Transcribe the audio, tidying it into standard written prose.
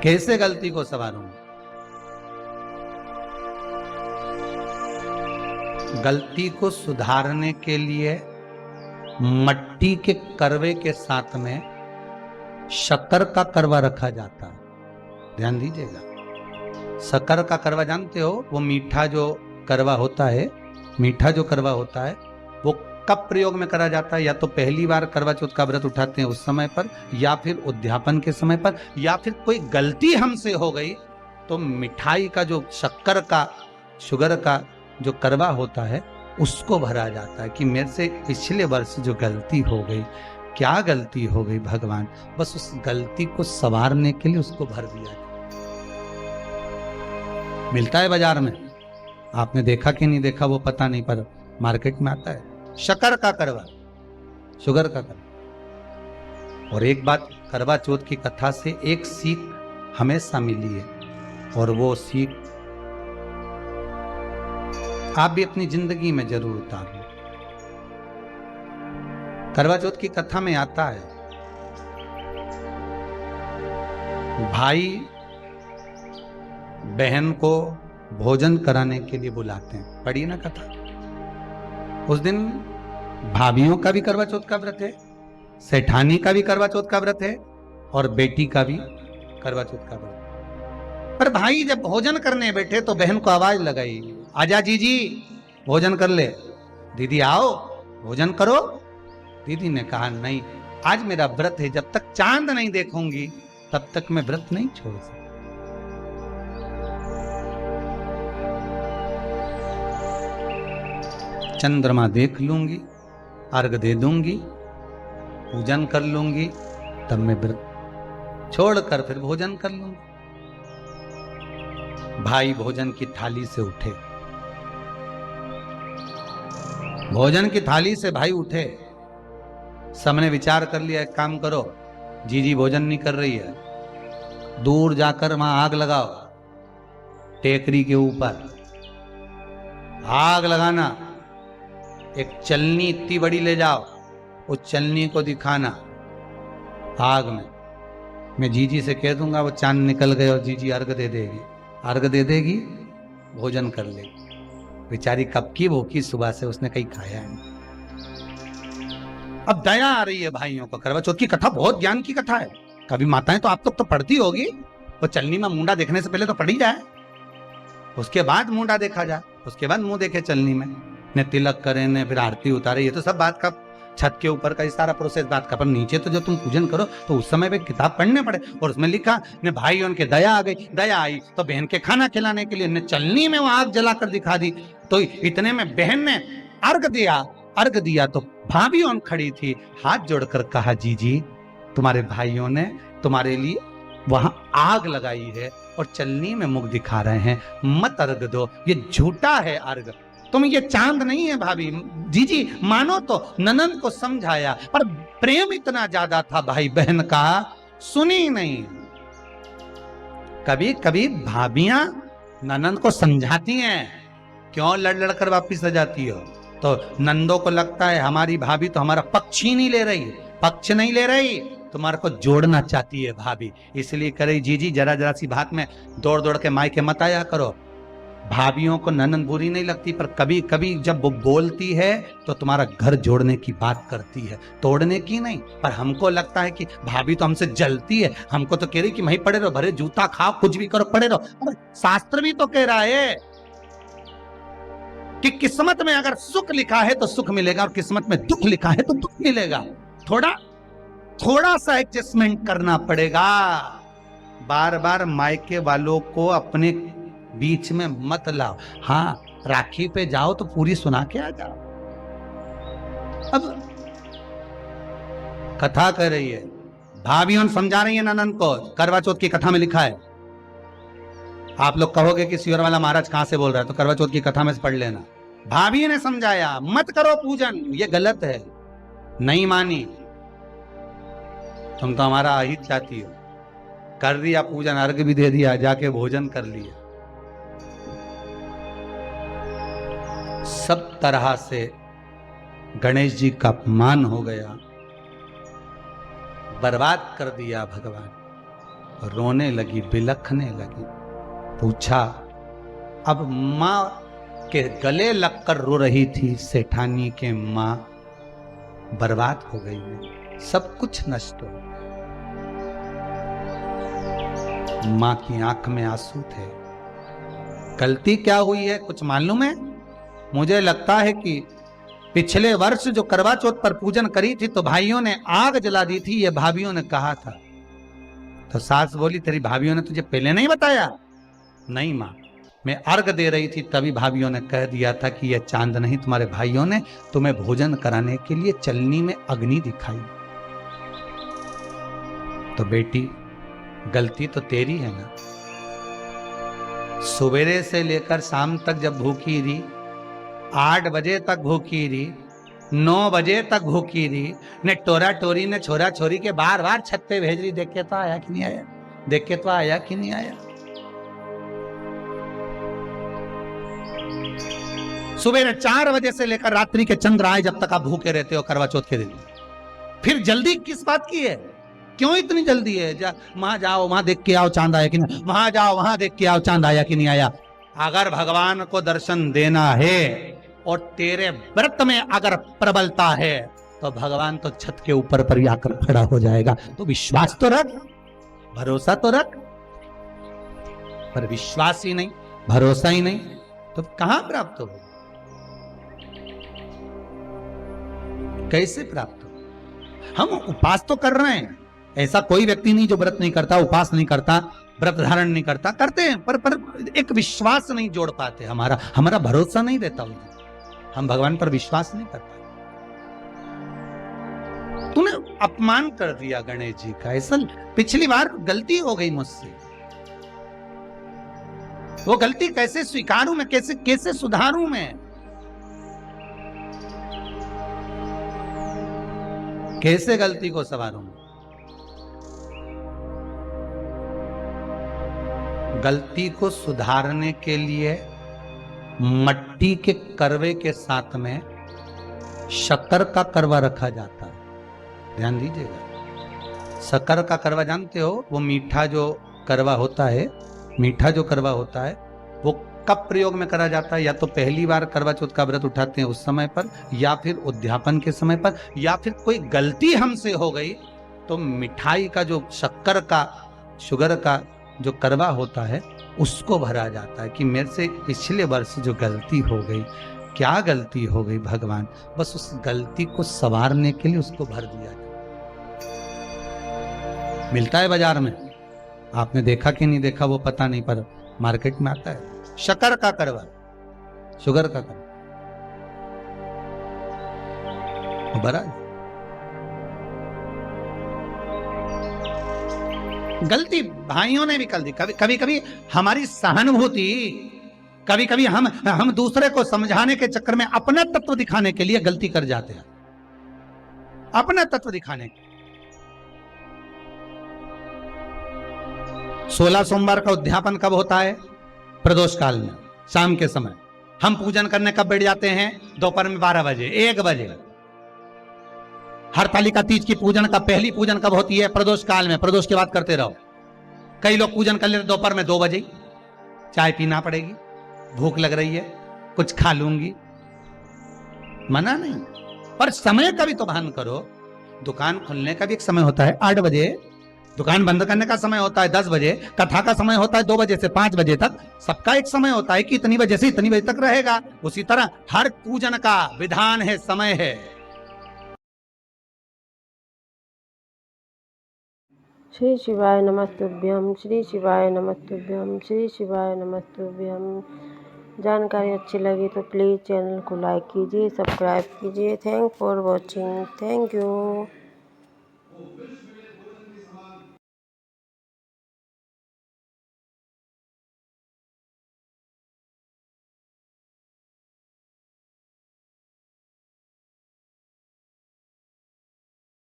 कैसे गलती को संवारूं? गलती को सुधारने के लिए मट्टी के करवे के साथ में शक्कर का करवा रखा जाता है। ध्यान दीजिएगा, शक्कर का करवा जानते हो, वो मीठा जो करवा होता है, मीठा जो करवा होता है वो कब प्रयोग में करा जाता है? या तो पहली बार करवा चौथ का व्रत उठाते हैं उस समय पर, या फिर उद्यापन के समय पर, या फिर कोई गलती हमसे हो गई तो मिठाई का जो शक्कर का, शुगर का जो करवा होता है उसको भरा जाता है कि मेरे से पिछले वर्ष जो गलती हो गई, क्या गलती हो गई भगवान, बस उस गलती को संवारने के लिए उसको भर दिया जाए। मिलता है बाजार में, आपने देखा कि नहीं देखा वो पता नहीं, पर मार्केट में आता है शक्कर का करवा, शुगर का करवा। और एक बात, करवा चौथ की कथा से एक सीख हमेशा मिली है, और वो सीख आप भी अपनी जिंदगी में जरूर उतार लो। करवा चौथ की कथा में आता है, भाई बहन को भोजन कराने के लिए बुलाते हैं, पढ़िए ना कथा। उस दिन भाभियों का भी करवा चौथ का व्रत है, सेठानी का भी करवा चौथ का व्रत है, और बेटी का भी करवा चौथ का व्रत। पर भाई जब भोजन करने बैठे तो बहन को आवाज लगाई, आजा जीजी भोजन कर ले। दीदी आओ भोजन करो। दीदी ने कहा नहीं, आज मेरा व्रत है, जब तक चांद नहीं देखूंगी तब तक मैं व्रत नहीं छोड़ सकती। चंद्रमा देख लूंगी, अर्घ दे दूंगी, पूजन कर लूंगी, तब मैं व्रत छोड़कर फिर भोजन कर लूंगी। भाई भोजन की थाली से उठे, भोजन की थाली से भाई उठे, सबने विचार कर लिया, एक काम करो, जीजी भोजन नहीं कर रही है, दूर जाकर वहां आग लगाओ, टेकरी के ऊपर आग लगाना, एक चलनी इतनी बड़ी ले जाओ, उस चलनी को दिखाना आग में, मैं जीजी से कह दूंगा वो चांद निकल गए और जीजी अर्घ दे देगी, अर्घ दे देगी, भोजन कर लेगी। बेचारी कब की भूखी, सुबह से उसने कहीं खाया नहीं। अब दया आ रही है भाइयों को। करवा चौथ की कथा बहुत ज्ञान की कथा है, कभी माताएं तो आप लोग तो पढ़ती होगी, वो चलनी में मुंडा देखने से पहले तो पढ़ी जाए, उसके बाद मुंडा देखा जाए, उसके बाद मुंह देखे चलनी में, ने तिलक करे, ने फिर आरती उतारे, ये तो सब बात का छत के ऊपर का ये सारा प्रोसेस बात का। पर नीचे तो जब तुम पूजन करो तो उस समय पे किताब पढ़ने पड़े, और उसमें लिखा ने भाई उनके दया आ गई, दया आई तो बहन के खाना खिलाने के लिए ने चलनी में वो आग जलाकर दिखा दी। तो इतने में बहन ने अर्घ दिया, अर्घ दिया तो भाभी खड़ी थी, हाथ जोड़कर कहा, जीजी तुम्हारे भाइयों ने तुम्हारे लिए वहां आग लगाई है और चलनी में मुख दिखा रहे हैं, मत अर्घ दो, ये झूठा है अर्घ, तुम ये चांद नहीं है भाभी। जीजी मानो तो ननंद को समझाया, पर प्रेम इतना ज्यादा था भाई बहन का, सुनी नहीं। कभी कभी भाभियां ननंद को समझाती हैं, क्यों लड़ लड़ कर वापिस आ जाती हो? तो नंदों को लगता है हमारी भाभी तो हमारा पक्ष ही नहीं ले रही, पक्ष नहीं ले रही, तुम्हारे को जोड़ना चाहती है भाभी, इसलिए करे जीजी जरा जरा सी बात में दौड़ दौड़ के मायके मत आया करो। भाभियों को ननंद बुरी नहीं लगती, पर कभी कभी जब वो बोलती है तो तुम्हारा घर जोड़ने की बात करती है, तोड़ने की नहीं। पर हमको लगता है कि भाभी तो हमसे जलती है, हमको तो कह रही कि वहीं पड़े रहो, भरे जूता खाओ, कुछ भी करो, पड़े रहो। अरे शास्त्र भी तो कह रहा है कि किस्मत में अगर सुख लिखा है तो सुख मिलेगा, और किस्मत में दुख लिखा है तो दुख मिलेगा। थोड़ा सा एडजस्टमेंट करना पड़ेगा। बार बार मायके वालों को अपने बीच में मत लाओ। हाँ, राखी पे जाओ तो पूरी सुना के आ जाओ। अब कथा कर रही है, भाभी समझा रही है ननंद को, करवा चौथ की कथा में लिखा है। आप लोग कहोगे कि सियोर वाला महाराज कहां से बोल रहा है, तो करवा चौथ की कथा में से पढ़ लेना। भाभी ने समझाया, मत करो पूजन, ये गलत है, नहीं मानी, तुम तो हमारा अहित चाहती हो। कर दिया पूजन, अर्घ भी दे दिया, जाके भोजन कर लिया, सब तरह से गणेश जी का अपमान हो गया, बर्बाद कर दिया भगवान। रोने लगी, बिलखने लगी। पूछा, अब माँ के गले लगकर रो रही थी सेठानी के माँ बर्बाद हो गई है, सब कुछ नष्ट हो। माँ की आंख में आंसू थे। गलती क्या हुई है कुछ मालूम है? मुझे लगता है कि पिछले वर्ष जो करवा चौथ पर पूजन करी थी तो भाइयों ने आग जला दी थी, ये भाभियों ने कहा था। तो सास बोली, तेरी भाभियों ने तुझे पहले नहीं बताया? नहीं माँ, मैं अर्घ दे रही थी तभी भाभियों ने कह दिया था कि यह चांद नहीं, तुम्हारे भाइयों ने तुम्हें भोजन कराने के लिए चलनी में अग्नि दिखाई। तो बेटी गलती तो तेरी है ना। सवेरे से लेकर शाम तक जब भूखी रही, 8 बजे तक भूखी रही, 9 बजे तक भूखी रही, ने टोरा टोरी ने छोरा छोरी के बार बार छत पे भेज रही, देख के तो आया कि नहीं आया, देख के तो आया कि नहीं आया। सुबह 4 बजे से लेकर रात्रि के चंद्र आए जब तक आप भूखे रहते हो करवा चौथ के दिन। फिर जल्दी किस बात की है? क्यों इतनी जल्दी है? वहां जाओ, वहां देख के आओ चांद आया कि नहीं, वहां जाओ वहां देख के आओ चांद आया कि नहीं आया। अगर भगवान को दर्शन देना है और तेरे व्रत में अगर प्रबलता है तो भगवान तो छत के ऊपर पर ही आकर खड़ा हो जाएगा। तो विश्वास तो रख, भरोसा तो रख। पर विश्वास ही नहीं, भरोसा ही नहीं, तो कहां प्राप्त हो? कैसे प्राप्त हो? हम उपास तो कर रहे हैं, ऐसा कोई व्यक्ति नहीं जो व्रत नहीं करता, उपास नहीं करता, व्रत धारण नहीं करता, करते हैं, पर एक विश्वास नहीं जोड़ पाते। हमारा भरोसा नहीं रहता उन्हें, हम भगवान पर विश्वास नहीं करते। तूने अपमान कर दिया गणेश जी का, ऐसा पिछली बार गलती हो गई मुझसे, वो गलती कैसे स्वीकारूं मैं, कैसे सुधारूं मैं, कैसे गलती को संवारूं? गलती को सुधारने के लिए मट्टी के करवे के साथ में शक्कर का करवा रखा जाता है। ध्यान दीजिएगा, शक्कर का करवा जानते हो, वो मीठा जो करवा होता है, मीठा जो करवा होता है वो कब प्रयोग में करा जाता है? या तो पहली बार करवा चौथ का व्रत उठाते हैं उस समय पर, या फिर उद्यापन के समय पर, या फिर कोई गलती हमसे हो गई तो मिठाई का जो शक्कर का, शुगर का जो करवा होता है उसको भरा जाता है कि मेरे से पिछले वर्ष जो गलती हो गई, क्या गलती हो गई भगवान, बस उस गलती को संवारने के लिए उसको भर दिया जाए। मिलता है बाजार में, आपने देखा कि नहीं देखा वो पता नहीं, पर मार्केट में आता है शक्कर का करवा, शुगर का करवा, वो भरा। गलती भाइयों ने भी कर दी। कभी कभी हमारी सहानुभूति, कभी कभी हम दूसरे को समझाने के चक्कर में अपना तत्व दिखाने के लिए गलती कर जाते हैं, अपना तत्व दिखाने के। 16 सोमवार का उद्यापन कब होता है? प्रदोष काल में, शाम के समय। हम पूजन करने कब बैठ जाते हैं? दोपहर में 12 बजे, 1 बजे। हरतालिका तीज की पूजन का पहली पूजन कब होती है? प्रदोष काल में। प्रदोष के बाद करते रहो। कई लोग पूजन कर लेते दोपहर में 2 बजे। चाय पीना पड़ेगी, भूख लग रही है, कुछ खा लूंगी, मना नहीं, पर समय का भी तो भान करो। दुकान खुलने का भी एक समय होता है 8 बजे, दुकान बंद करने का समय होता है 10 बजे, कथा का समय होता है 2 बजे से 5 बजे तक। सबका एक समय होता है कि इतनी बजे से इतनी बजे तक रहेगा। उसी तरह हर पूजन का विधान है, समय है। श्री शिवाय नमस्तुभ्यम, श्री शिवाय नमस्तुभ्यम, श्री शिवाय नमस्तुभ्यम। जानकारी अच्छी लगी तो प्लीज़ चैनल को लाइक कीजिए, सब्सक्राइब कीजिए। Thank for watching, thank you.